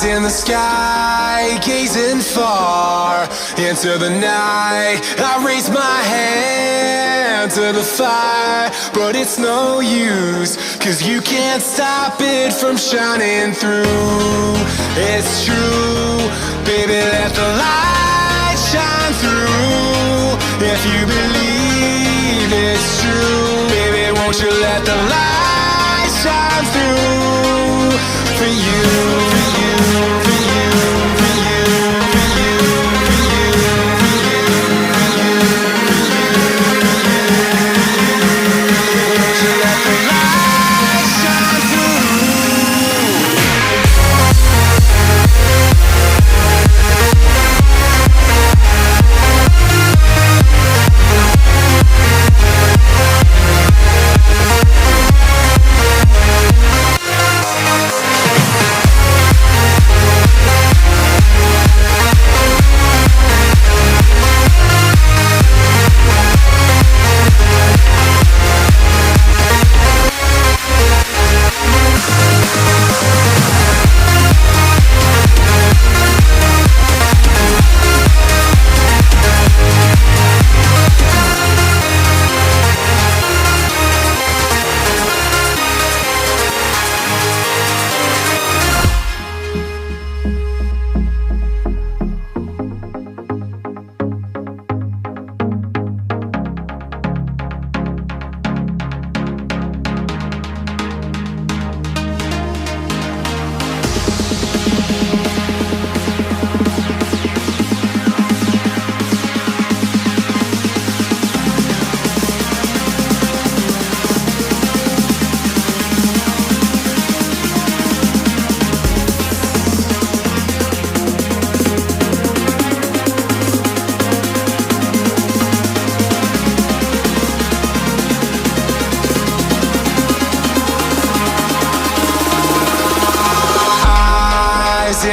In the sky, gazing far into the night, I raise my hand to the fire, but it's no use, 'cause you can't stop it from shining through. It's true, baby, let the light shine through. If you believe it's true, baby, won't you let the light shine through for you, for you, for you, for you, for you, for you, for you, for you, won't you let the light shine through?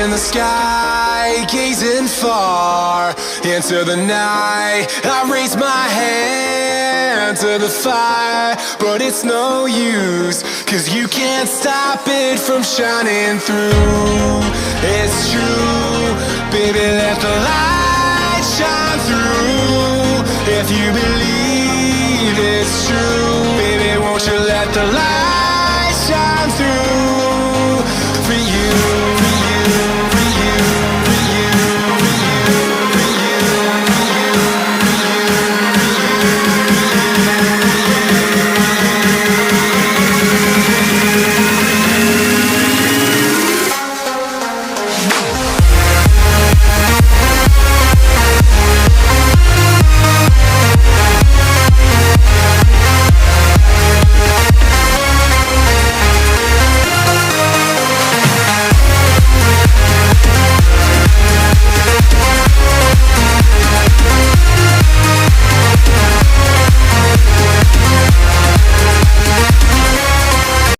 In the sky, gazing far into the night, I raise my hand to the fire, but it's no use, 'cause you can't stop it from shining through. It's true, baby, let the light shine through. If you believe it's true, baby, won't you let the light shine through?